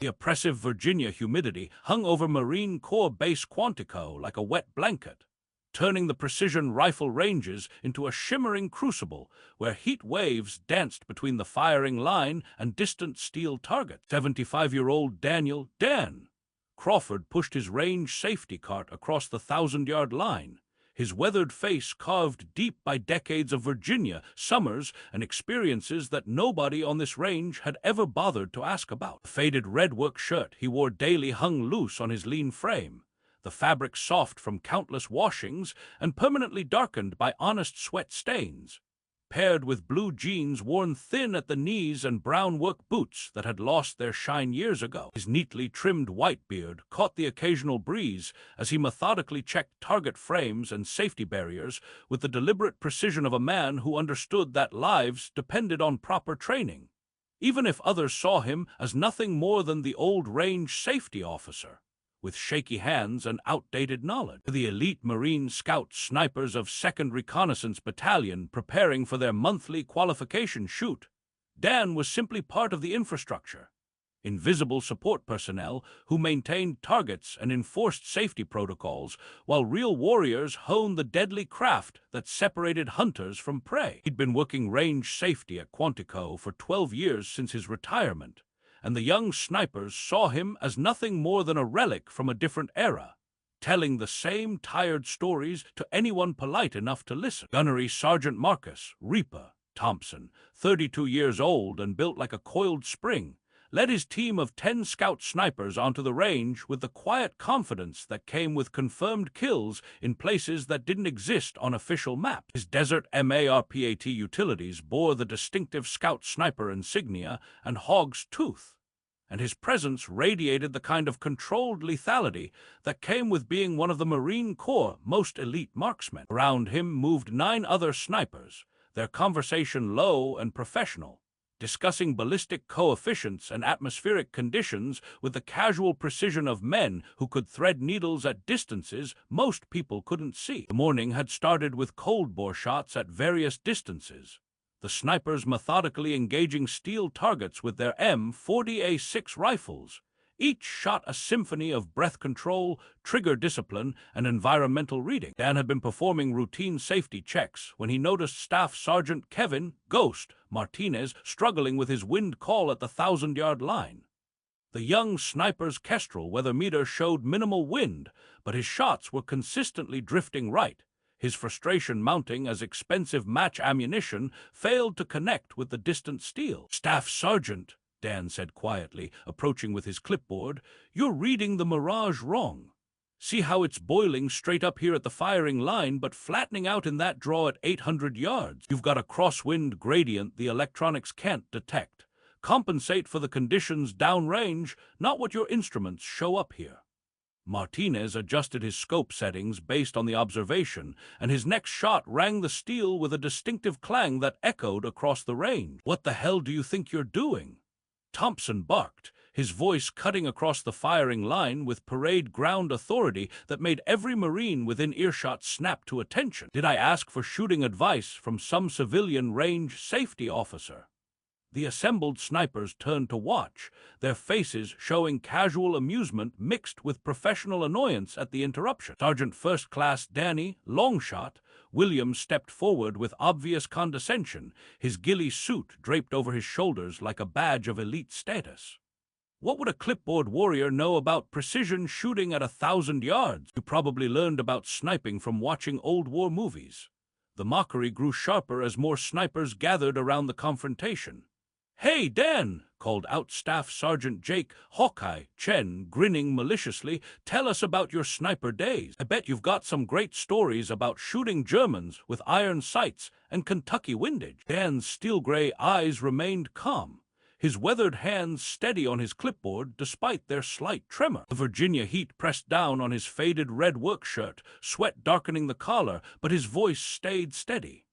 The oppressive Virginia humidity hung over Marine Corps Base Quantico like a wet blanket, turning the precision rifle ranges into a shimmering crucible where heat waves danced between the firing line and distant steel targets. 75-year-old Daniel Dan Crawford pushed his range safety cart across the 1,000-yard line, his weathered face carved deep by decades of Virginia summers and experiences that nobody on this range had ever bothered to ask about. The faded red work shirt he wore daily hung loose on his lean frame, the fabric soft from countless washings and permanently darkened by honest sweat stains, paired with blue jeans worn thin at the knees and brown work boots that had lost their shine years ago. His neatly trimmed white beard caught the occasional breeze as he methodically checked target frames and safety barriers with the deliberate precision of a man who understood that lives depended on proper training, even if others saw him as nothing more than the old range safety officer with shaky hands and outdated knowledge. The elite Marine Scout snipers of 2nd Reconnaissance Battalion preparing for their monthly qualification shoot, Dan was simply part of the infrastructure, invisible support personnel who maintained targets and enforced safety protocols, while real warriors honed the deadly craft that separated hunters from prey. He'd been working range safety at Quantico for 12 years since his retirement, and the young snipers saw him as nothing more than a relic from a different era, telling the same tired stories to anyone polite enough to listen. Gunnery Sergeant Marcus Reaper Thompson, 32 years old and built like a coiled spring, led his team of 10 scout snipers onto the range with the quiet confidence that came with confirmed kills in places that didn't exist on official maps. His Desert MARPAT utilities bore the distinctive scout sniper insignia and hog's tooth, and his presence radiated the kind of controlled lethality that came with being one of the Marine Corps' most elite marksmen. Around him moved 9 other snipers, their conversation low and professional, discussing ballistic coefficients and atmospheric conditions with the casual precision of men who could thread needles at distances most people couldn't see. The morning had started with cold-bore shots at various distances, the snipers methodically engaging steel targets with their M40A6 rifles. Each shot a symphony of breath control, trigger discipline, and environmental reading. Dan had been performing routine safety checks when he noticed Staff Sergeant Kevin "Ghost" Martinez struggling with his wind call at the 1,000-yard line. The young sniper's Kestrel weather meter showed minimal wind, but his shots were consistently drifting right, his frustration mounting as expensive match ammunition failed to connect with the distant steel. "Staff Sergeant," Dan said quietly, approaching with his clipboard, "you're reading the mirage wrong. See how it's boiling straight up here at the firing line, but flattening out in that draw at 800 yards. You've got a crosswind gradient the electronics can't detect. Compensate for the conditions downrange, not what your instruments show up here." Martinez adjusted his scope settings based on the observation, and his next shot rang the steel with a distinctive clang that echoed across the range. "What the hell do you think you're doing?" Thompson barked, his voice cutting across the firing line with parade ground authority that made every Marine within earshot snap to attention. "Did I ask for shooting advice from some civilian range safety officer?" The assembled snipers turned to watch, their faces showing casual amusement mixed with professional annoyance at the interruption. Sergeant First Class Danny Longshot Williams stepped forward with obvious condescension, his ghillie suit draped over his shoulders like a badge of elite status. "What would a clipboard warrior know about precision shooting at 1,000 yards? You probably learned about sniping from watching old war movies." The mockery grew sharper as more snipers gathered around the confrontation. "Hey, Dan!" called out Staff Sergeant Jake Hawkeye Chen, grinning maliciously. "Tell us about your sniper days. I bet you've got some great stories about shooting Germans with iron sights and Kentucky windage." Dan's steel-gray eyes remained calm, his weathered hands steady on his clipboard despite their slight tremor. The Virginia heat pressed down on his faded red work shirt, sweat darkening the collar, but his voice stayed steady.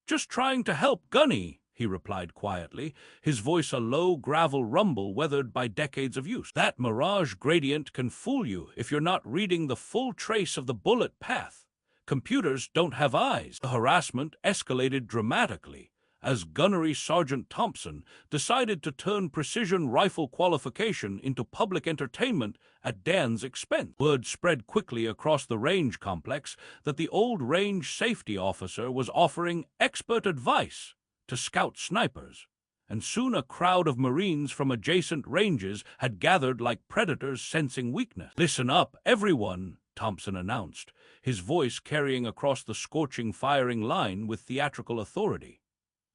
"Just trying to help, Gunny," he replied quietly, his voice a low gravel rumble weathered by decades of use. "That mirage gradient can fool you if you're not reading the full trace of the bullet path. Computers don't have eyes." The harassment escalated dramatically as Gunnery Sergeant Thompson decided to turn precision rifle qualification into public entertainment at Dan's expense. Word spread quickly across the range complex that the old range safety officer was offering expert advice to scout snipers, and soon a crowd of Marines from adjacent ranges had gathered like predators sensing weakness. "Listen up, everyone," Thompson announced, his voice carrying across the scorching firing line with theatrical authority.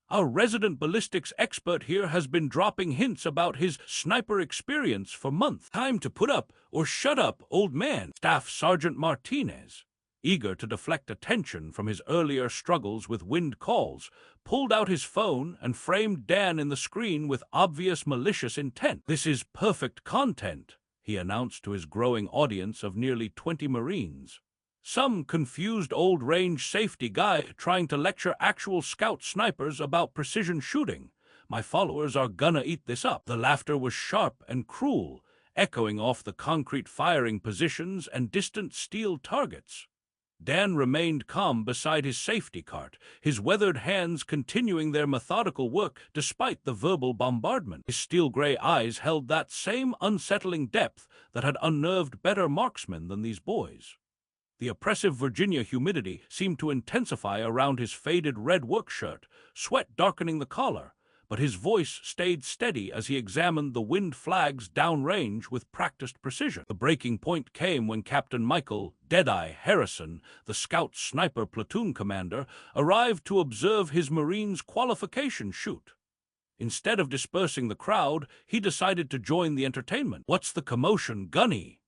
"Our resident ballistics expert here has been dropping hints about his sniper experience for months. Time to put up or shut up, old man." Staff Sergeant Martinez, eager to deflect attention from his earlier struggles with wind calls, pulled out his phone and framed Dan in the screen with obvious malicious intent. "This is perfect content," he announced to his growing audience of nearly 20 Marines. "Some confused old range safety guy trying to lecture actual scout snipers about precision shooting. My followers are gonna eat this up." The laughter was sharp and cruel, echoing off the concrete firing positions and distant steel targets. Dan remained calm beside his safety cart, his weathered hands continuing their methodical work despite the verbal bombardment. His steel-gray eyes held that same unsettling depth that had unnerved better marksmen than these boys. The oppressive Virginia humidity seemed to intensify around his faded red work shirt, sweat darkening the collar, but his voice stayed steady as he examined the wind flags downrange with practiced precision. The breaking point came when Captain Michael "Deadeye" Harrison, the scout sniper platoon commander, arrived to observe his Marines' qualification shoot. Instead of dispersing the crowd, he decided to join the entertainment. "What's the commotion, Gunny?"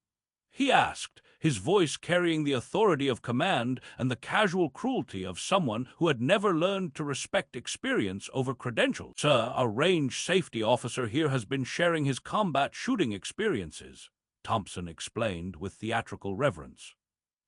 he asked, his voice carrying the authority of command and the casual cruelty of someone who had never learned to respect experience over credentials. "Sir, our range safety officer here has been sharing his combat shooting experiences," Thompson explained with theatrical reverence.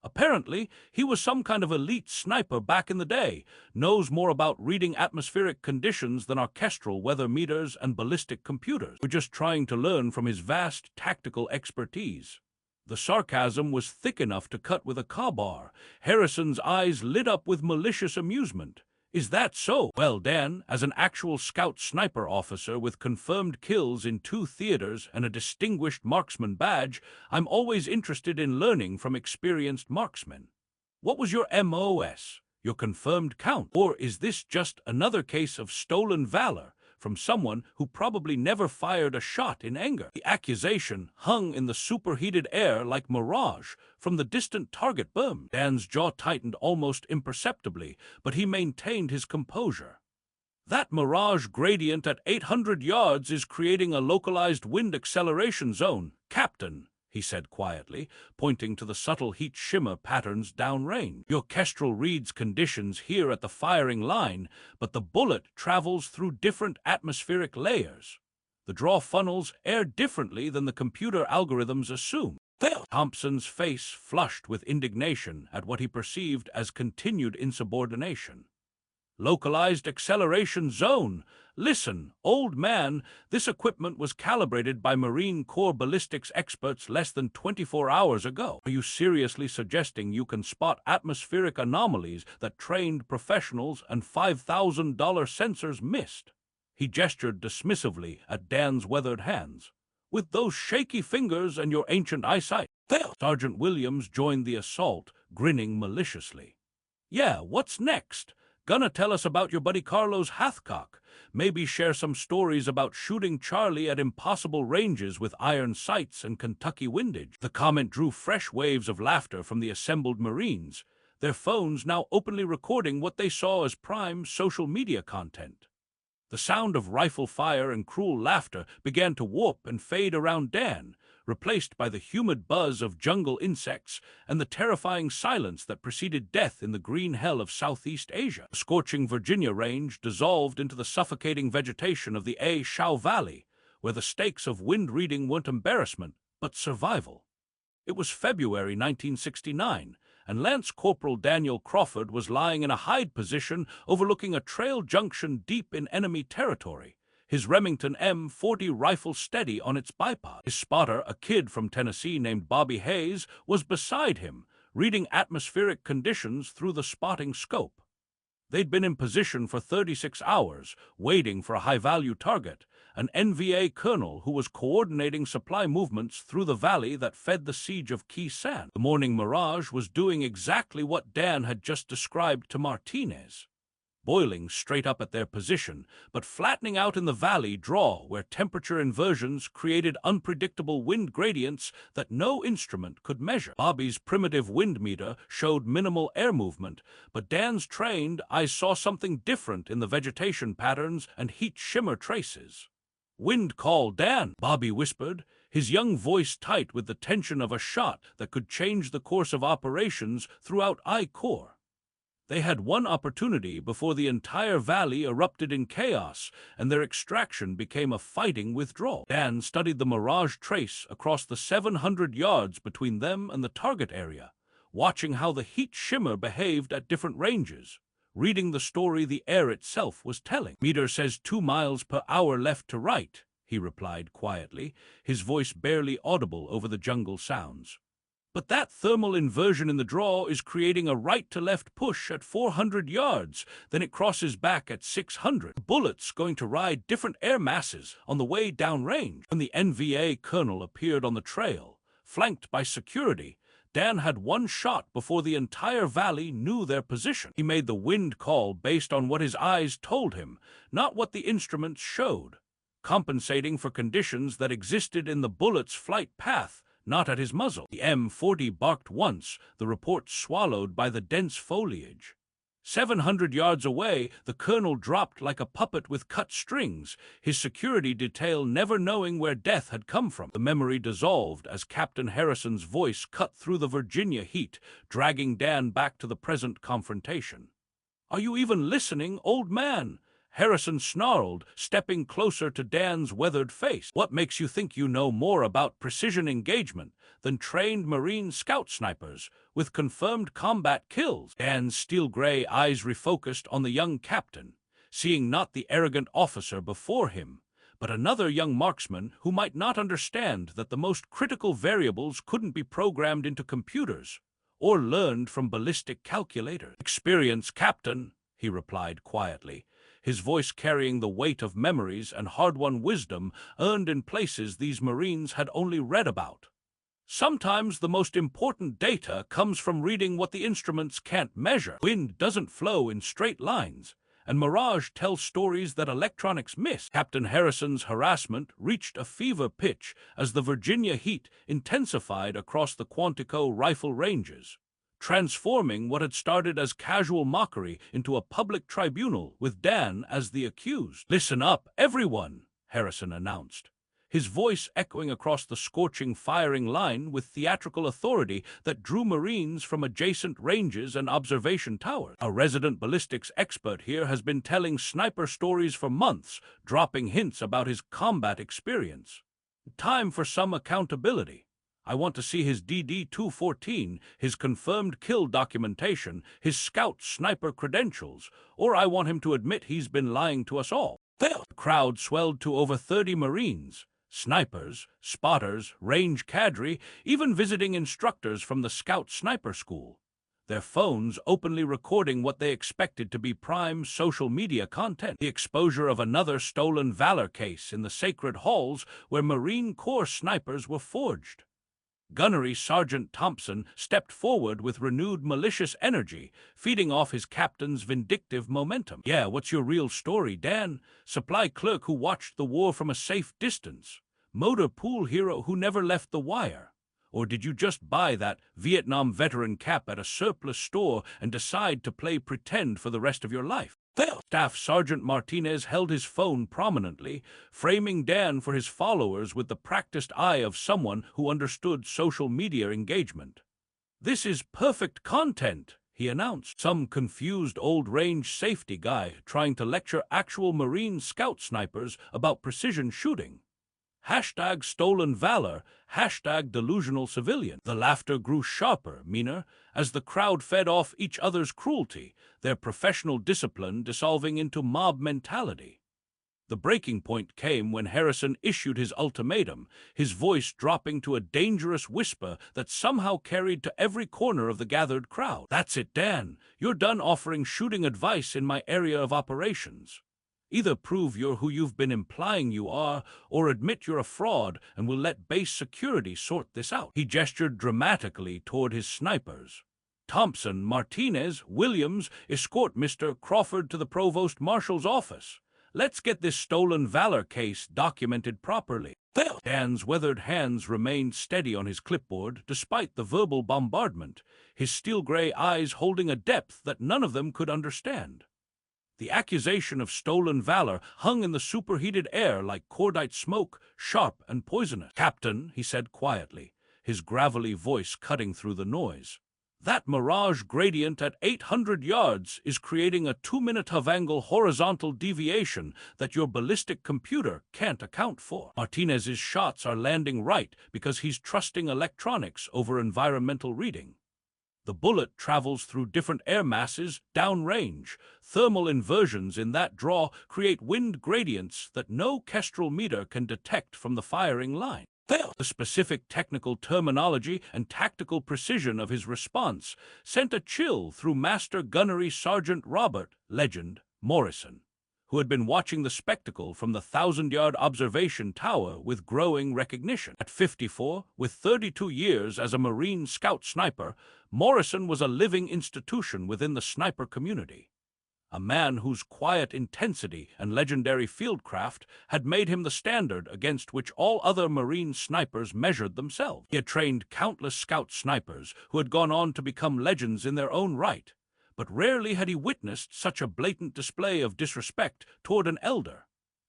"Apparently, he was some kind of elite sniper back in the day, knows more about reading atmospheric conditions than orchestral weather meters and ballistic computers. We're just trying to learn from his vast tactical expertise." The sarcasm was thick enough to cut with a crowbar. Harrison's eyes lit up with malicious amusement. "Is that so? Well, Dan, as an actual scout sniper officer with confirmed kills in 2 theaters and a distinguished marksman badge, I'm always interested in learning from experienced marksmen. What was your MOS, your confirmed count? Or is this just another case of stolen valor from someone who probably never fired a shot in anger?" The accusation hung in the superheated air like mirage from the distant target boom. Dan's jaw tightened almost imperceptibly, but he maintained his composure. "That mirage gradient at 800 yards is creating a localized wind acceleration zone, Captain," he said quietly, pointing to the subtle heat shimmer patterns downrange. "Your kestrel reads conditions here at the firing line, but the bullet travels through different atmospheric layers. The draw funnels air differently than the computer algorithms assume." Thompson's face flushed with indignation at what he perceived as continued insubordination. "Localized acceleration zone. Listen, old man, this equipment was calibrated by Marine Corps ballistics experts less than 24 hours ago. Are you seriously suggesting you can spot atmospheric anomalies that trained professionals and $5,000 sensors missed?" He gestured dismissively at Dan's weathered hands. "With those shaky fingers and your ancient eyesight." Sergeant Williams joined the assault, grinning maliciously. "Yeah, what's next? Gonna tell us about your buddy Carlos Hathcock? Maybe share some stories about shooting Charlie at impossible ranges with iron sights and Kentucky windage?" The comment drew fresh waves of laughter from the assembled Marines, their phones now openly recording what they saw as prime social media content. The sound of rifle fire and cruel laughter began to warp and fade around Dan, replaced by the humid buzz of jungle insects and the terrifying silence that preceded death in the green hell of Southeast Asia. The scorching Virginia range dissolved into the suffocating vegetation of the Shau Valley, where the stakes of wind reading weren't embarrassment, but survival. It was February 1969, and Lance Corporal Daniel Crawford was lying in a hide position overlooking a trail junction deep in enemy territory, his Remington M40 rifle steady on its bipod. His spotter, a kid from Tennessee named Bobby Hayes, was beside him, reading atmospheric conditions through the spotting scope. They'd been in position for 36 hours, waiting for a high-value target, an NVA colonel who was coordinating supply movements through the valley that fed the siege of Key San. The morning mirage was doing exactly what Dan had just described to Martinez, boiling straight up at their position, but flattening out in the valley draw where temperature inversions created unpredictable wind gradients that no instrument could measure. Bobby's primitive wind meter showed minimal air movement, but Dan's trained eyes saw something different in the vegetation patterns and heat shimmer traces. "Wind call, Dan," Bobby whispered, his young voice tight with the tension of a shot that could change the course of operations throughout I-Corps. They had one opportunity before the entire valley erupted in chaos and their extraction became a fighting withdrawal. Dan studied the mirage trace across the 700 yards between them and the target area, watching how the heat shimmer behaved at different ranges, reading the story the air itself was telling. "Meter says 2 miles per hour left to right," he replied quietly, his voice barely audible over the jungle sounds. "But that thermal inversion in the draw is creating a right-to-left push at 400 yards, then it crosses back at 600. The bullet's going to ride different air masses on the way downrange." When the NVA colonel appeared on the trail, flanked by security, Dan had one shot before the entire valley knew their position. He made the wind call based on what his eyes told him, not what the instruments showed, compensating for conditions that existed in the bullet's flight path, not at his muzzle. The M40 barked once, the report swallowed by the dense foliage. 700 yards away, the colonel dropped like a puppet with cut strings, his security detail never knowing where death had come from. The memory dissolved as Captain Harrison's voice cut through the Virginia heat, dragging Dan back to the present confrontation. "Are you even listening, old man?" Harrison snarled, stepping closer to Dan's weathered face. "What makes you think you know more about precision engagement than trained Marine scout snipers with confirmed combat kills?" Dan's steel-gray eyes refocused on the young captain, seeing not the arrogant officer before him, but another young marksman who might not understand that the most critical variables couldn't be programmed into computers or learned from ballistic calculators. "Experience, Captain," he replied quietly, his voice carrying the weight of memories and hard-won wisdom earned in places these Marines had only read about. "Sometimes the most important data comes from reading what the instruments can't measure. Wind doesn't flow in straight lines, and mirage tells stories that electronics miss." Captain Harrison's harassment reached a fever pitch as the Virginia heat intensified across the Quantico rifle ranges, transforming what had started as casual mockery into a public tribunal with Dan as the accused. "Listen up, everyone," Harrison announced, his voice echoing across the scorching firing line with theatrical authority that drew Marines from adjacent ranges and observation towers. "A resident ballistics expert here has been telling sniper stories for months, dropping hints about his combat experience. Time for some accountability. I want to see his DD-214, his confirmed kill documentation, his scout sniper credentials, or I want him to admit he's been lying to us all." The crowd swelled to over 30 Marines, snipers, spotters, range cadre, even visiting instructors from the Scout Sniper School, their phones openly recording what they expected to be prime social media content. The exposure of another stolen valor case in the sacred halls where Marine Corps snipers were forged. Gunnery Sergeant Thompson stepped forward with renewed malicious energy, feeding off his captain's vindictive momentum. "Yeah, what's your real story, Dan? Supply clerk who watched the war from a safe distance? Motor pool hero who never left the wire? Or did you just buy that Vietnam veteran cap at a surplus store and decide to play pretend for the rest of your life?" Staff Sergeant Martinez held his phone prominently, framing Dan for his followers with the practiced eye of someone who understood social media engagement. "This is perfect content," he announced. Some confused old range safety guy trying to lecture actual Marine scout snipers about precision shooting. Hashtag stolen valor, hashtag delusional civilian. The laughter grew sharper, meaner, as the crowd fed off each other's cruelty, their professional discipline dissolving into mob mentality. The breaking point came when Harrison issued his ultimatum, his voice dropping to a dangerous whisper that somehow carried to every corner of the gathered crowd. "That's it, Dan. You're done offering shooting advice in my area of operations. Either prove you're who you've been implying you are, or admit you're a fraud and we'll let base security sort this out." He gestured dramatically toward his snipers. "Thompson, Martinez, Williams, escort Mr. Crawford to the Provost Marshal's office. Let's get this stolen valor case documented properly." Dan's weathered hands remained steady on his clipboard despite the verbal bombardment, his steel-gray eyes holding a depth that none of them could understand. The accusation of stolen valor hung in the superheated air like cordite smoke, sharp and poisonous. "Captain," he said quietly, his gravelly voice cutting through the noise, "that mirage gradient at 800 yards is creating a 2-minute Havangal horizontal deviation that your ballistic computer can't account for. Martinez's shots are landing right because he's trusting electronics over environmental reading. The bullet travels through different air masses downrange. Thermal inversions in that draw create wind gradients that no kestrel meter can detect from the firing line." The specific technical terminology and tactical precision of his response sent a chill through Master Gunnery Sergeant Robert Legend Morrison, who had been watching the spectacle from the 1,000-yard observation tower with growing recognition. At 54, with 32 years as a Marine scout sniper, Morrison was a living institution within the sniper community. A man whose quiet intensity and legendary fieldcraft had made him the standard against which all other Marine snipers measured themselves. He had trained countless scout snipers who had gone on to become legends in their own right, but rarely had he witnessed such a blatant display of disrespect toward an elder,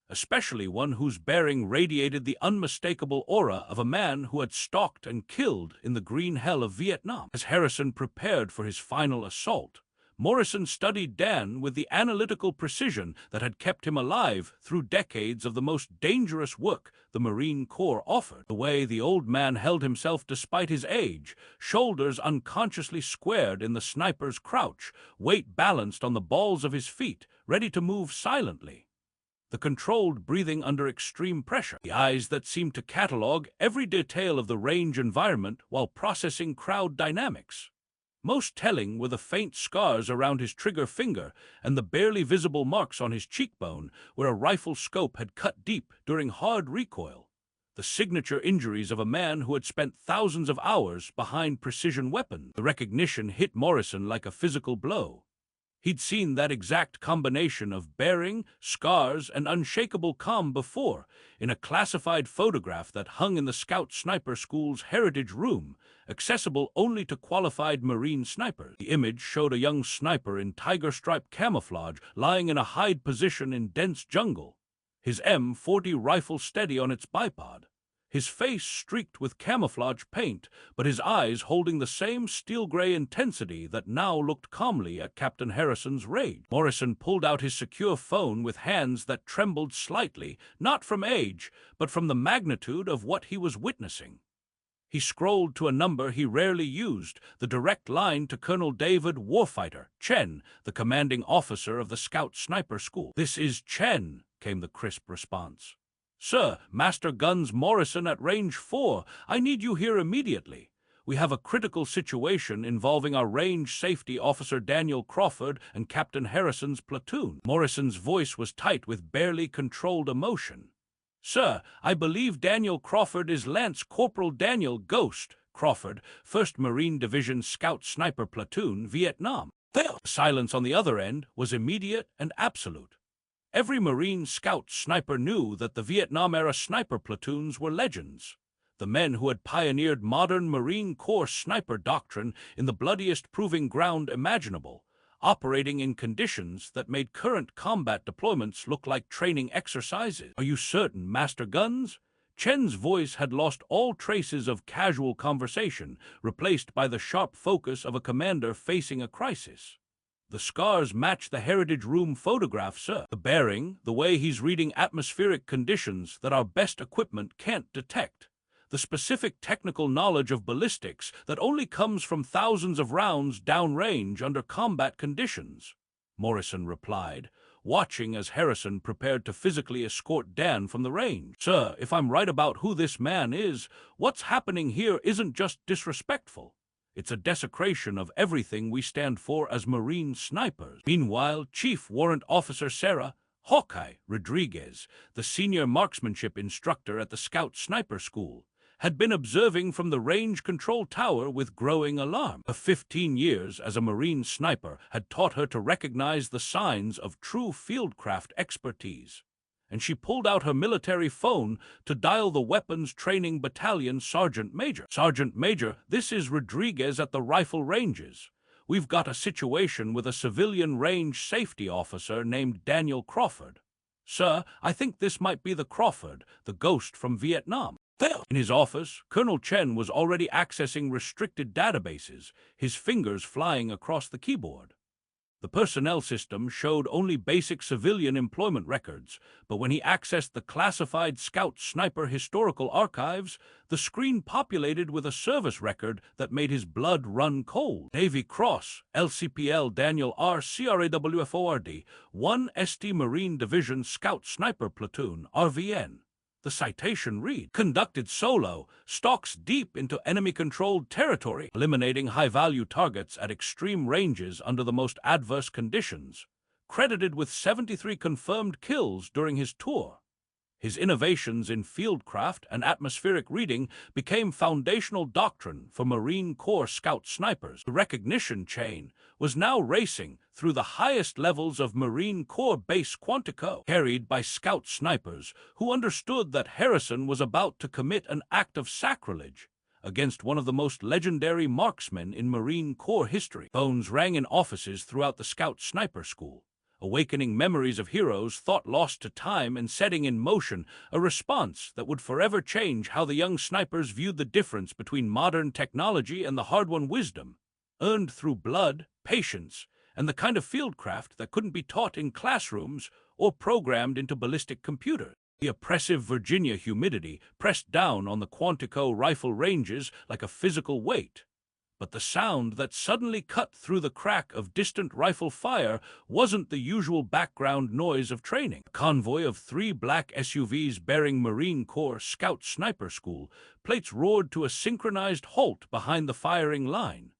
especially one whose bearing radiated the unmistakable aura of a man who had stalked and killed in the green hell of Vietnam. As Harrison prepared for his final assault, Morrison studied Dan with the analytical precision that had kept him alive through decades of the most dangerous work the Marine Corps offered. The way the old man held himself despite his age, shoulders unconsciously squared in the sniper's crouch, weight balanced on the balls of his feet, ready to move silently. The controlled breathing under extreme pressure, the eyes that seemed to catalog every detail of the range environment while processing crowd dynamics. Most telling were the faint scars around his trigger finger and the barely visible marks on his cheekbone where a rifle scope had cut deep during hard recoil, the signature injuries of a man who had spent thousands of hours behind precision weapons. The recognition hit Morrison like a physical blow. He'd seen that exact combination of bearing, scars, and unshakable calm before in a classified photograph that hung in the Scout Sniper School's Heritage Room, accessible only to qualified Marine snipers. The image showed a young sniper in tiger-stripe camouflage lying in a hide position in dense jungle, his M40 rifle steady on its bipod, his face streaked with camouflage paint, but his eyes holding the same steel-gray intensity that now looked calmly at Captain Harrison's rage. Morrison pulled out his secure phone with hands that trembled slightly, not from age, but from the magnitude of what he was witnessing. He scrolled to a number he rarely used, the direct line to Colonel David Warfighter Chen, the commanding officer of the Scout Sniper School. "This is Chen," came the crisp response. "Sir, Master Guns Morrison at Range 4. I need you here immediately. We have a critical situation involving our range safety officer Daniel Crawford and Captain Harrison's platoon." Morrison's voice was tight with barely controlled emotion. "Sir, I believe Daniel Crawford is Lance Corporal Daniel Ghost Crawford, 1st Marine Division Scout Sniper Platoon, Vietnam." The silence on the other end was immediate and absolute. Every Marine scout sniper knew that the Vietnam-era sniper platoons were legends, the men who had pioneered modern Marine Corps sniper doctrine in the bloodiest proving ground imaginable, operating in conditions that made current combat deployments look like training exercises. "Are you certain, Master Guns?" Chen's voice had lost all traces of casual conversation, replaced by the sharp focus of a commander facing a crisis. "The scars match the Heritage Room photograph, sir. The bearing, the way he's reading atmospheric conditions that our best equipment can't detect. The specific technical knowledge of ballistics that only comes from thousands of rounds downrange under combat conditions," Morrison replied, watching as Harrison prepared to physically escort Dan from the range. "Sir, if I'm right about who this man is, what's happening here isn't just disrespectful. It's a desecration of everything we stand for as Marine snipers." Meanwhile, Chief Warrant Officer Sarah Hawkeye Rodriguez, the senior marksmanship instructor at the Scout Sniper School, had been observing from the range control tower with growing alarm. Her 15 years as a Marine sniper had taught her to recognize the signs of true fieldcraft expertise, and she pulled out her military phone to dial the Weapons Training Battalion Sergeant Major. "Sergeant Major, this is Rodriguez at the rifle ranges. We've got a situation with a civilian range safety officer named Daniel Crawford. Sir, I think this might be the Crawford, the ghost from Vietnam." In his office, Colonel Chen was already accessing restricted databases, his fingers flying across the keyboard. The personnel system showed only basic civilian employment records, but when he accessed the classified Scout Sniper historical archives, the screen populated with a service record that made his blood run cold. Navy Cross, LCPL Daniel R. CRAWFORD, 1 ST Marine Division Scout Sniper Platoon, RVN. The citation read, "Conducted solo, stalks deep into enemy-controlled territory, eliminating high-value targets at extreme ranges under the most adverse conditions. Credited with 73 confirmed kills during his tour." His innovations in fieldcraft and atmospheric reading became foundational doctrine for Marine Corps Scout snipers. The recognition chain was now racing through the highest levels of Marine Corps Base Quantico, carried by Scout snipers who understood that Harrison was about to commit an act of sacrilege against one of the most legendary marksmen in Marine Corps history. Phones rang in offices throughout the Scout Sniper School, awakening memories of heroes thought lost to time and setting in motion a response that would forever change how the young snipers viewed the difference between modern technology and the hard-won wisdom, earned through blood, patience, and the kind of fieldcraft that couldn't be taught in classrooms or programmed into ballistic computers. The oppressive Virginia humidity pressed down on the Quantico rifle ranges like a physical weight. But the sound that suddenly cut through the crack of distant rifle fire wasn't the usual background noise of training. A convoy of 3 black SUVs bearing Marine Corps Scout Sniper School plates roared to a synchronized halt behind the firing line,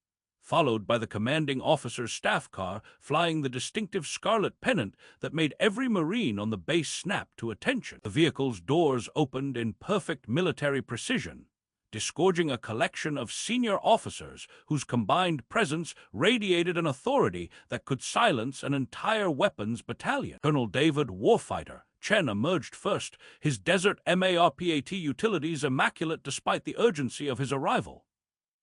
followed by the commanding officer's staff car flying the distinctive scarlet pennant that made every Marine on the base snap to attention. The vehicle's doors opened in perfect military precision, disgorging a collection of senior officers whose combined presence radiated an authority that could silence an entire weapons battalion. Colonel David Warfighter Chen emerged first, his Desert MARPAT utilities immaculate despite the urgency of his arrival.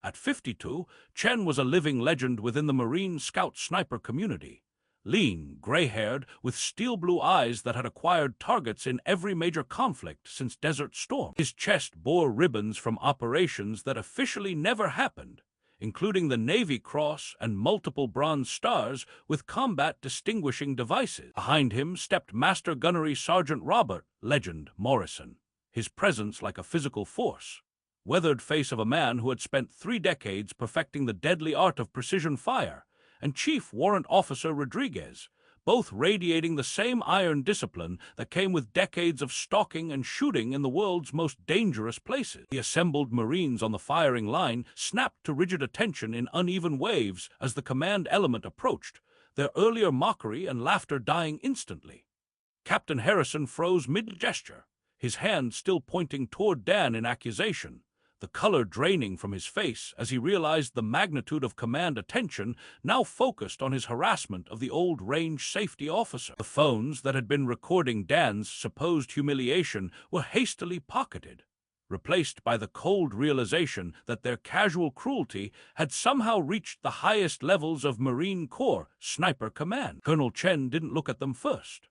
At 52, Chen was a living legend within the Marine Scout Sniper community. Lean, gray-haired, with steel-blue eyes that had acquired targets in every major conflict since Desert Storm. His chest bore ribbons from operations that officially never happened, including the Navy Cross and multiple Bronze Stars with combat distinguishing devices. Behind him stepped Master Gunnery Sergeant Robert Legend Morrison, his presence like a physical force. Weathered face of a man who had spent 3 decades perfecting the deadly art of precision fire, and Chief Warrant Officer Rodriguez, both radiating the same iron discipline that came with decades of stalking and shooting in the world's most dangerous places. The assembled Marines on the firing line snapped to rigid attention in uneven waves as the command element approached, their earlier mockery and laughter dying instantly. Captain Harrison froze mid-gesture, his hand still pointing toward Dan in accusation, the color draining from his face as he realized the magnitude of command attention now focused on his harassment of the old range safety officer. The phones that had been recording Dan's supposed humiliation were hastily pocketed, replaced by the cold realization that their casual cruelty had somehow reached the highest levels of Marine Corps Sniper Command. Colonel Chen didn't look at them first.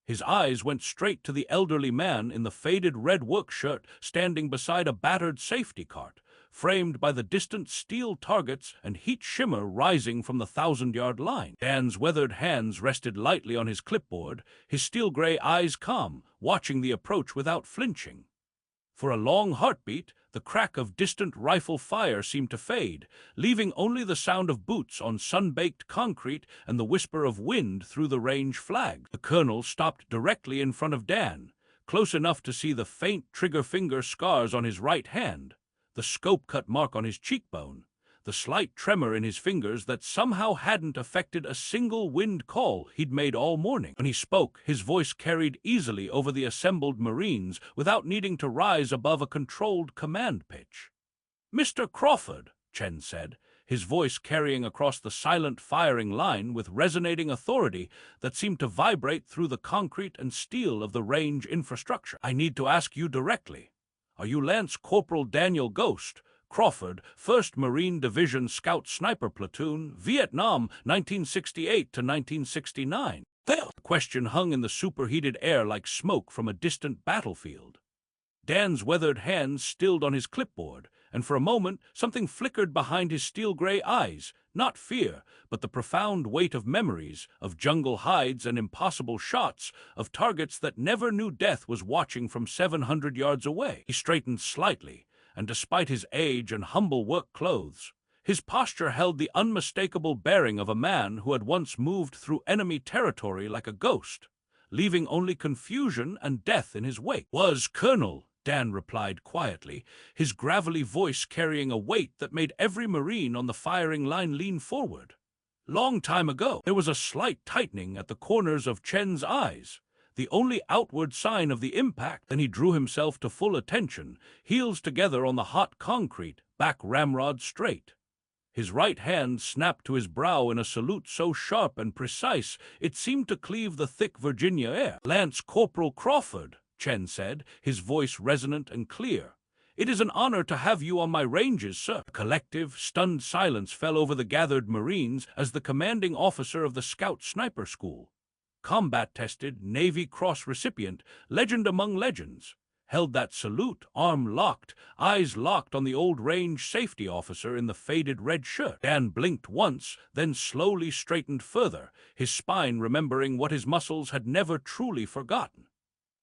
His eyes went straight to the elderly man in the faded red work shirt standing beside a battered safety cart, framed by the distant steel targets and heat shimmer rising from the 1,000-yard line. Dan's weathered hands rested lightly on his clipboard, his steel-gray eyes calm, watching the approach without flinching. For a long heartbeat, the crack of distant rifle fire seemed to fade, leaving only the sound of boots on sun-baked concrete and the whisper of wind through the range flag. The colonel stopped directly in front of Dan, close enough to see the faint trigger finger scars on his right hand, the scope-cut mark on his cheekbone, the slight tremor in his fingers that somehow hadn't affected a single wind call he'd made all morning. When he spoke, his voice carried easily over the assembled Marines without needing to rise above a controlled command pitch. "Mr. Crawford," Chen said, his voice carrying across the silent firing line with resonating authority that seemed to vibrate through the concrete and steel of the range infrastructure. "I need to ask you directly. Are you Lance Corporal Daniel Ghost, Crawford, 1st Marine Division Scout Sniper Platoon, Vietnam, 1968 to 1969? The question hung in the superheated air like smoke from a distant battlefield. Dan's weathered hands stilled on his clipboard, and for a moment something flickered behind his steel-gray eyes, not fear, but the profound weight of memories, of jungle hides and impossible shots, of targets that never knew death was watching from 700 yards away. He straightened slightly, and despite his age and humble work clothes, his posture held the unmistakable bearing of a man who had once moved through enemy territory like a ghost, leaving only confusion and death in his wake. "Was Colonel," Dan replied quietly, his gravelly voice carrying a weight that made every Marine on the firing line lean forward. "Long time ago." There was a slight tightening at the corners of Chen's eyes, the only outward sign of the impact. Then he drew himself to full attention, heels together on the hot concrete, back ramrod straight. His right hand snapped to his brow in a salute so sharp and precise it seemed to cleave the thick Virginia air. "Lance Corporal Crawford," Chen said, his voice resonant and clear. "It is an honor to have you on my ranges, sir." A collective, stunned silence fell over the gathered Marines as the commanding officer of the Scout Sniper School, combat-tested Navy Cross recipient, legend among legends, held that salute, arm locked, eyes locked on the old range safety officer in the faded red shirt. Dan blinked once, then slowly straightened further, his spine remembering what his muscles had never truly forgotten.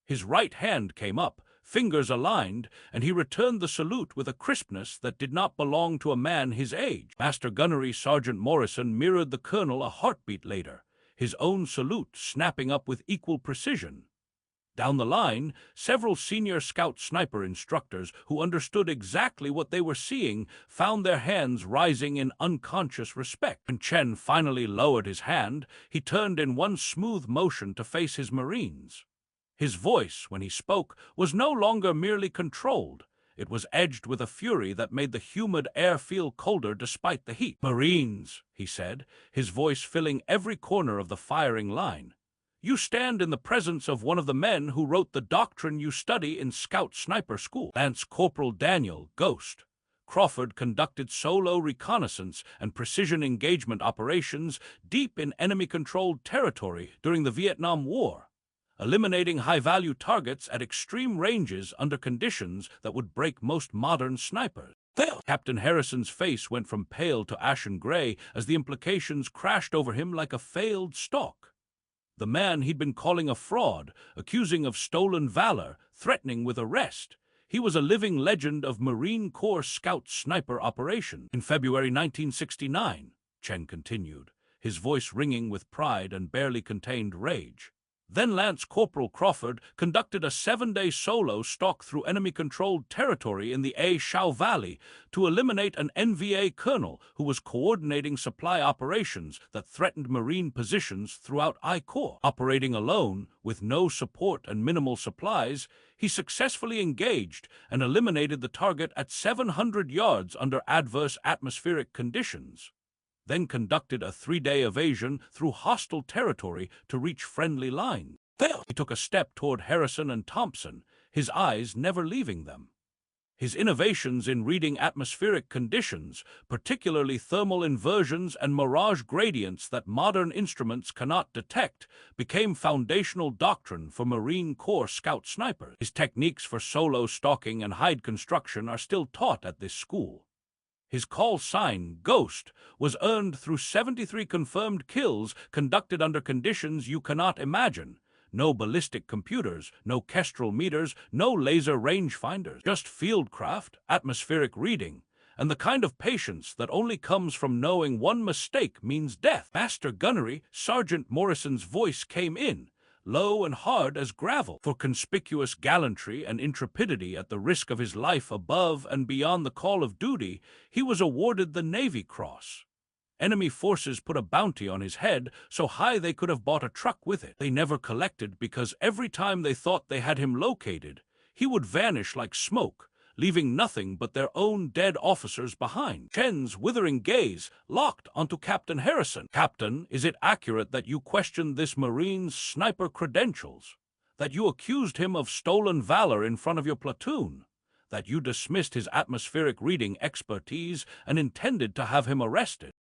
His right hand came up, fingers aligned, and he returned the salute with a crispness that did not belong to a man his age. Master Gunnery Sergeant Morrison mirrored the colonel a heartbeat later, his own salute snapping up with equal precision. Down the line, several senior Scout Sniper instructors who understood exactly what they were seeing found their hands rising in unconscious respect. When Chen finally lowered his hand, he turned in one smooth motion to face his Marines. His voice, when he spoke, was no longer merely controlled. It was edged with a fury that made the humid air feel colder despite the heat. "Marines," he said, his voice filling every corner of the firing line, "you stand in the presence of one of the men who wrote the doctrine you study in Scout Sniper School." Lance Corporal Daniel Ghost Crawford conducted solo reconnaissance and precision engagement operations deep in enemy-controlled territory during the Vietnam War, eliminating high-value targets at extreme ranges under conditions that would break most modern snipers. Captain Harrison's face went from pale to ashen gray as the implications crashed over him like a failed stalk. The man he'd been calling a fraud, accusing of stolen valor, threatening with arrest. He was a living legend of Marine Corps Scout Sniper operations. "In February 1969, Chen continued, his voice ringing with pride and barely contained rage. Then Lance Corporal Crawford conducted a 7-day solo stalk through enemy-controlled territory in the A Shao Valley to eliminate an NVA colonel who was coordinating supply operations that threatened Marine positions throughout I Corps. Operating alone, with no support and minimal supplies, he successfully engaged and eliminated the target at 700 yards under adverse atmospheric conditions, then conducted a 3-day evasion through hostile territory to reach friendly lines. He took a step toward Harrison and Thompson, his eyes never leaving them. His innovations in reading atmospheric conditions, particularly thermal inversions and mirage gradients that modern instruments cannot detect, became foundational doctrine for Marine Corps Scout Snipers. His techniques for solo stalking and hide construction are still taught at this school. His call sign, Ghost, was earned through 73 confirmed kills conducted under conditions you cannot imagine. No ballistic computers, no kestrel meters, no laser rangefinders. Just fieldcraft, atmospheric reading, and the kind of patience that only comes from knowing one mistake means death. Master Gunnery, Sergeant Morrison's voice came in, low and hard as gravel. For conspicuous gallantry and intrepidity at the risk of his life above and beyond the call of duty, he was awarded the Navy Cross. Enemy forces put a bounty on his head so high they could have bought a truck with it. They never collected because every time they thought they had him located, he would vanish like smoke, leaving nothing but their own dead officers behind. Chen's withering gaze locked onto Captain Harrison. "Captain, is it accurate that you questioned this Marine's sniper credentials? That you accused him of stolen valor in front of your platoon? That you dismissed his atmospheric reading expertise and intended to have him arrested?"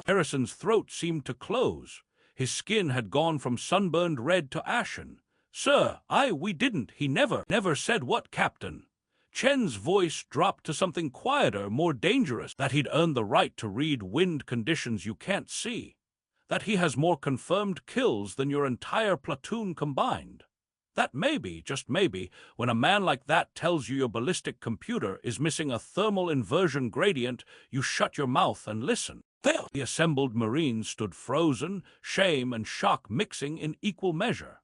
Harrison's throat seemed to close. His skin had gone from sunburned red to ashen. "Sir, we didn't. He never said what, Captain?" Chen's voice dropped to something quieter, more dangerous. "That he'd earned the right to read wind conditions you can't see. That he has more confirmed kills than your entire platoon combined. That maybe, just maybe, when a man like that tells you your ballistic computer is missing a thermal inversion gradient, you shut your mouth and listen." The assembled Marines stood frozen, shame and shock mixing in equal measure.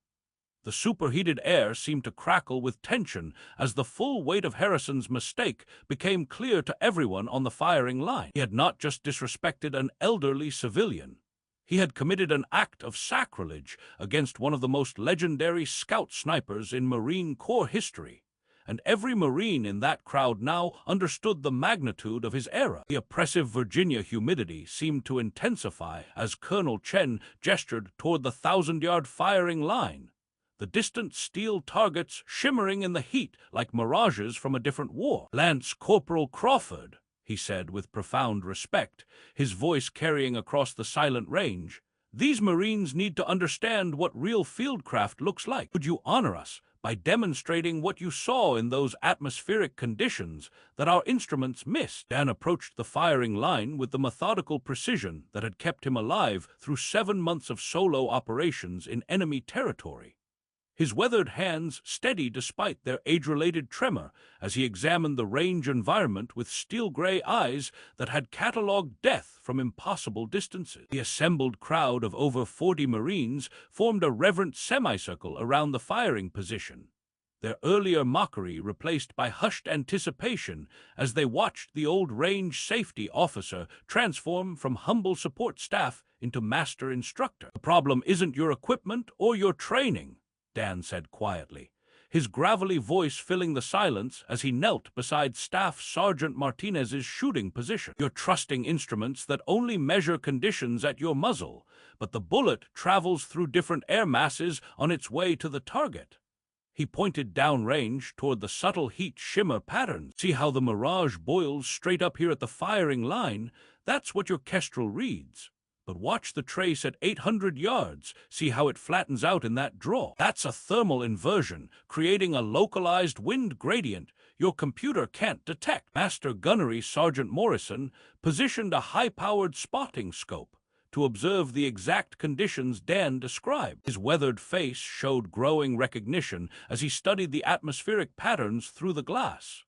The superheated air seemed to crackle with tension as the full weight of Harrison's mistake became clear to everyone on the firing line. He had not just disrespected an elderly civilian. He had committed an act of sacrilege against one of the most legendary scout snipers in Marine Corps history. And every Marine in that crowd now understood the magnitude of his error. The oppressive Virginia humidity seemed to intensify as Colonel Chen gestured toward the 1,000-yard firing line, the distant steel targets shimmering in the heat like mirages from a different war. "Lance Corporal Crawford," he said with profound respect, his voice carrying across the silent range, "these Marines need to understand what real fieldcraft looks like. Would you honor us by demonstrating what you saw in those atmospheric conditions that our instruments missed?" Dan approached the firing line with the methodical precision that had kept him alive through 7 months of solo operations in enemy territory. His weathered hands steady despite their age-related tremor as he examined the range environment with steel-gray eyes that had catalogued death from impossible distances. The assembled crowd of over 40 Marines formed a reverent semicircle around the firing position, their earlier mockery replaced by hushed anticipation as they watched the old range safety officer transform from humble support staff into master instructor. "The problem isn't your equipment or your training," Dan said quietly, his gravelly voice filling the silence as he knelt beside Staff Sergeant Martinez's shooting position. "You're trusting instruments that only measure conditions at your muzzle, but the bullet travels through different air masses on its way to the target." He pointed downrange toward the subtle heat shimmer patterns. "See how the mirage boils straight up here at the firing line? That's what your kestrel reads. But watch the trace at 800 yards. See how it flattens out in that draw? That's a thermal inversion, creating a localized wind gradient your computer can't detect." Master Gunnery Sergeant Morrison positioned a high-powered spotting scope to observe the exact conditions Dan described. His weathered face showed growing recognition as he studied the atmospheric patterns through the glass.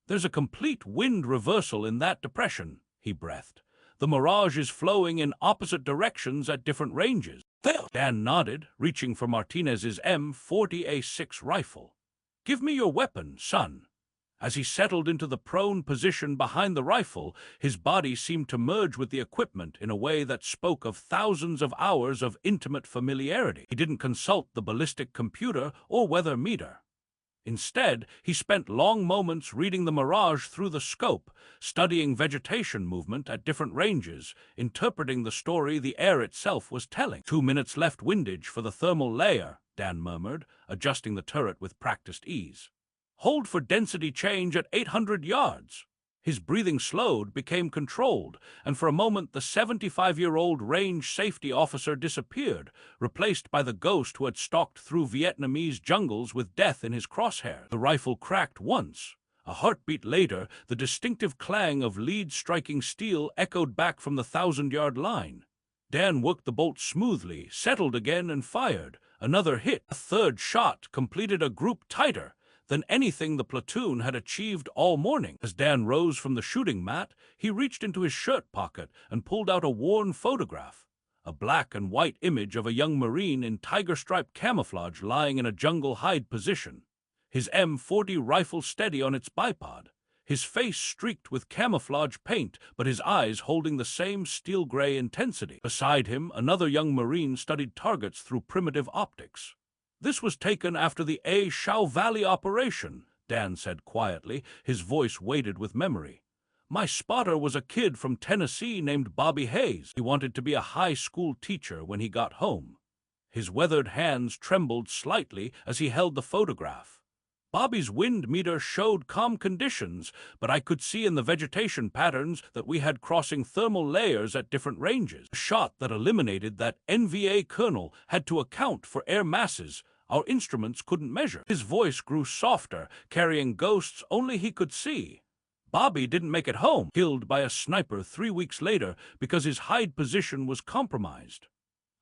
"There's a complete wind reversal in that depression," he breathed. "The mirage is flowing in opposite directions at different ranges." Dan nodded, reaching for Martinez's M40A6 rifle. "Give me your weapon, son." As he settled into the prone position behind the rifle, his body seemed to merge with the equipment in a way that spoke of thousands of hours of intimate familiarity. He didn't consult the ballistic computer or weather meter. Instead, he spent long moments reading the mirage through the scope, studying vegetation movement at different ranges, interpreting the story the air itself was telling. 2 minutes left windage for the thermal layer, Dan murmured, adjusting the turret with practiced ease. "Hold for density change at 800 yards. His breathing slowed, became controlled, and for a moment the 75-year-old range safety officer disappeared, replaced by the ghost who had stalked through Vietnamese jungles with death in his crosshairs. The rifle cracked once. A heartbeat later, the distinctive clang of lead-striking steel echoed back from the 1,000-yard line. Dan worked the bolt smoothly, settled again, and fired, Another hit, a third shot, completed a group tighter than anything the platoon had achieved all morning. As Dan rose from the shooting mat, he reached into his shirt pocket and pulled out a worn photograph, a black and white image of a young Marine in tiger-striped camouflage lying in a jungle hide position, his M40 rifle steady on its bipod, his face streaked with camouflage paint, but his eyes holding the same steel-gray intensity. Beside him, another young Marine studied targets through primitive optics. "This was taken after the Shao Valley operation," Dan said quietly, his voice weighted with memory. "My spotter was a kid from Tennessee named Bobby Hayes. He wanted to be a high school teacher when he got home." His weathered hands trembled slightly as he held the photograph. Bobby's wind meter showed calm conditions, but I could see in the vegetation patterns that we had crossing thermal layers at different ranges. A shot that eliminated that NVA kernel had to account for air masses our instruments couldn't measure. His voice grew softer, carrying ghosts only he could see. "Bobby didn't make it home, killed by a sniper 3 weeks later because his hide position was compromised.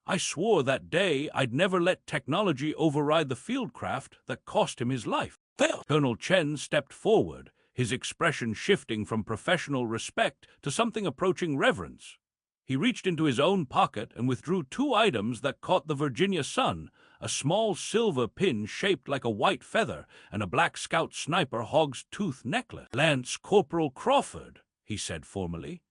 I swore that day I'd never let technology override the fieldcraft that cost him his life." Colonel Chen stepped forward, his expression shifting from professional respect to something approaching reverence. He reached into his own pocket and withdrew 2 items that caught the Virginia sun, a small silver pin shaped like a white feather and a Black Scout sniper hog's tooth necklace. "Lance Corporal Crawford," he said formally.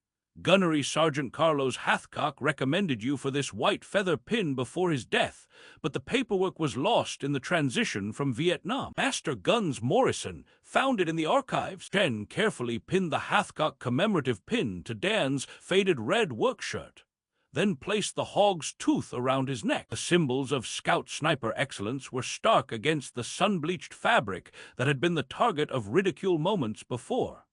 "Gunnery Sergeant Carlos Hathcock recommended you for this white feather pin before his death, but the paperwork was lost in the transition from Vietnam. Master Guns Morrison found it in the archives." Chen carefully pinned the Hathcock commemorative pin to Dan's faded red work shirt, then placed the hog's tooth around his neck. The symbols of Scout sniper excellence were stark against the sun-bleached fabric that had been the target of ridicule moments before.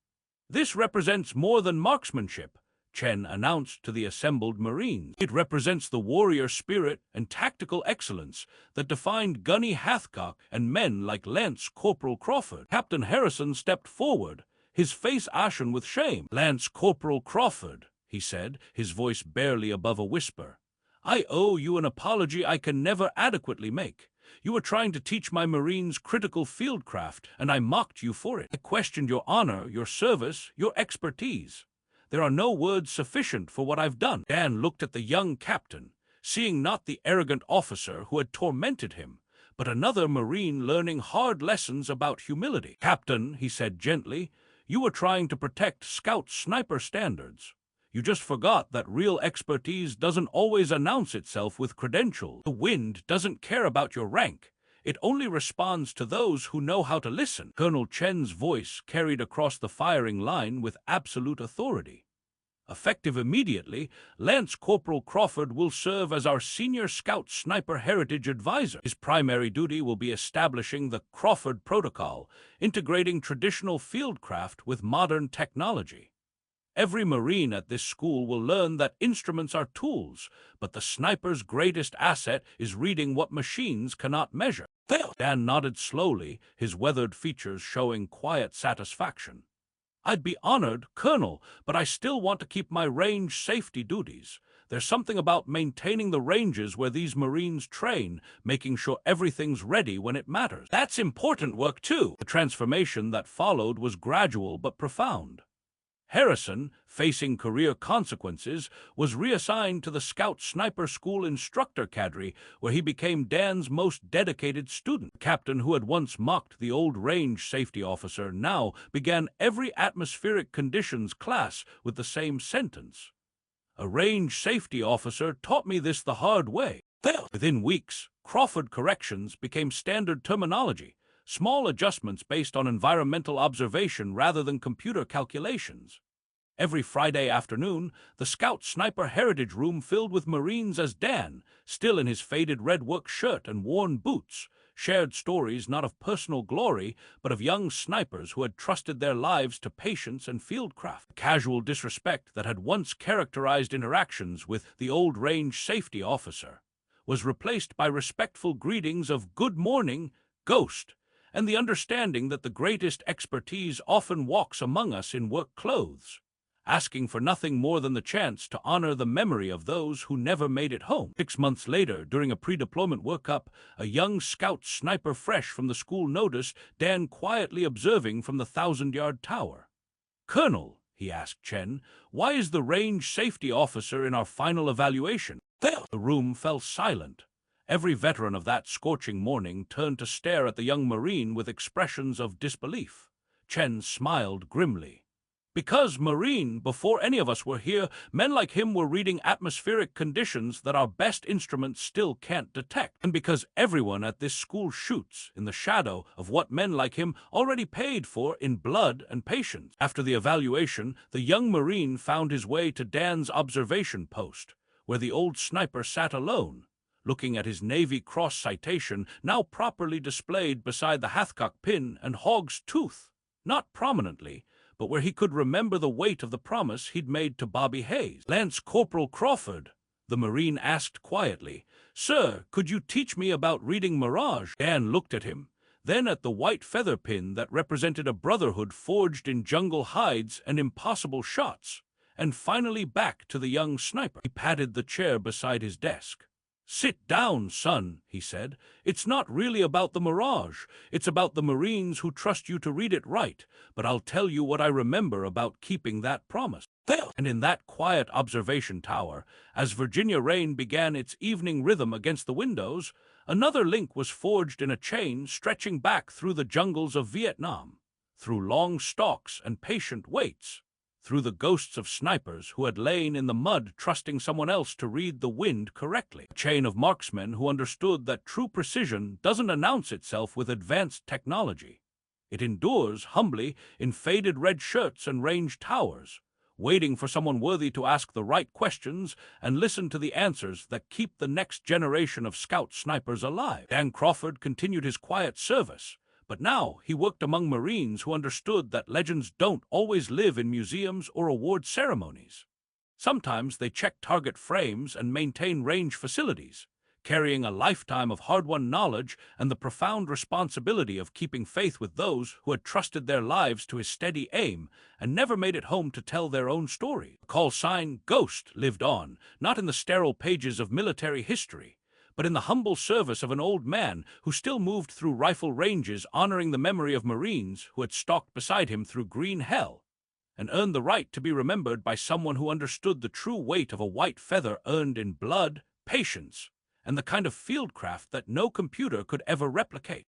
"This represents more than marksmanship," Chen announced to the assembled Marines. "It represents the warrior spirit and tactical excellence that defined Gunny Hathcock and men like Lance Corporal Crawford." Captain Harrison stepped forward, his face ashen with shame. "Lance Corporal Crawford," he said, his voice barely above a whisper, "I owe you an apology I can never adequately make. You were trying to teach my Marines critical fieldcraft, and I mocked you for it. I questioned your honor, your service, your expertise. There are no words sufficient for what I've done." Dan looked at the young captain, seeing not the arrogant officer who had tormented him, but another Marine learning hard lessons about humility. "Captain," he said gently, "you were trying to protect Scout sniper standards. You just forgot that real expertise doesn't always announce itself with credentials. The wind doesn't care about your rank. It only responds to those who know how to listen." Colonel Chen's voice carried across the firing line with absolute authority. "Effective immediately, Lance Corporal Crawford will serve as our senior Scout Sniper Heritage Advisor. His primary duty will be establishing the Crawford Protocol, integrating traditional fieldcraft with modern technology. Every Marine at this school will learn that instruments are tools, but the sniper's greatest asset is reading what machines cannot measure." Dan nodded slowly, his weathered features showing quiet satisfaction. "I'd be honored, Colonel, but I still want to keep my range safety duties. There's something about maintaining the ranges where these Marines train, making sure everything's ready when it matters. That's important work, too." The transformation that followed was gradual but profound. Harrison, facing career consequences, was reassigned to the Scout Sniper School instructor cadre, where he became Dan's most dedicated student. The captain who had once mocked the old range safety officer now began every atmospheric conditions class with the same sentence. "A range safety officer taught me this the hard way." Within weeks, Crawford corrections became standard terminology, small adjustments based on environmental observation rather than computer calculations. Every Friday afternoon, the Scout Sniper Heritage Room filled with Marines as Dan, still in his faded red work shirt and worn boots, shared stories not of personal glory, but of young snipers who had trusted their lives to patience and fieldcraft. The casual disrespect that had once characterized interactions with the old range safety officer was replaced by respectful greetings of "Good morning, Ghost," and the understanding that the greatest expertise often walks among us in work clothes. asking for nothing more than the chance to honor the memory of those who never made it home. 6 months later, during a pre-deployment workup, a young scout sniper fresh from the school noticed Dan quietly observing from the 1,000-yard tower. "Colonel," he asked Chen, "why is the range safety officer in our final evaluation?" The room fell silent. Every veteran of that scorching morning turned to stare at the young Marine with expressions of disbelief. Chen smiled grimly. "Because, Marine, before any of us were here, men like him were reading atmospheric conditions that our best instruments still can't detect. And because everyone at this school shoots in the shadow of what men like him already paid for in blood and patience." After the evaluation, the young Marine found his way to Dan's observation post, where the old sniper sat alone, looking at his Navy Cross citation now properly displayed beside the Hathcock pin and hog's tooth, not prominently, but where he could remember the weight of the promise he'd made to Bobby Hayes. "Lance Corporal Crawford," the Marine asked quietly, "Sir, could you teach me about reading mirage?" Dan looked at him, then at the white feather pin that represented a brotherhood forged in jungle hides and impossible shots, and finally back to the young sniper. He patted the chair beside his desk. "Sit down, son," he said. "It's not really about the mirage. It's about the Marines who trust you to read it right. But I'll tell you what I remember about keeping that promise." And in that quiet observation tower, as Virginia rain began its evening rhythm against the windows, another link was forged in a chain stretching back through the jungles of Vietnam, through long stalks and patient waits, through the ghosts of snipers who had lain in the mud trusting someone else to read the wind correctly. A chain of marksmen who understood that true precision doesn't announce itself with advanced technology. It endures humbly in faded red shirts and ranged towers, waiting for someone worthy to ask the right questions and listen to the answers that keep the next generation of scout snipers alive. Dan Crawford continued his quiet service, but now he worked among Marines who understood that legends don't always live in museums or award ceremonies. Sometimes they check target frames and maintain range facilities, carrying a lifetime of hard-won knowledge and the profound responsibility of keeping faith with those who had trusted their lives to his steady aim and never made it home to tell their own story. The call sign Ghost lived on, not in the sterile pages of military history, but in the humble service of an old man who still moved through rifle ranges honoring the memory of Marines who had stalked beside him through green hell, and earned the right to be remembered by someone who understood the true weight of a white feather earned in blood, patience, and the kind of fieldcraft that no computer could ever replicate.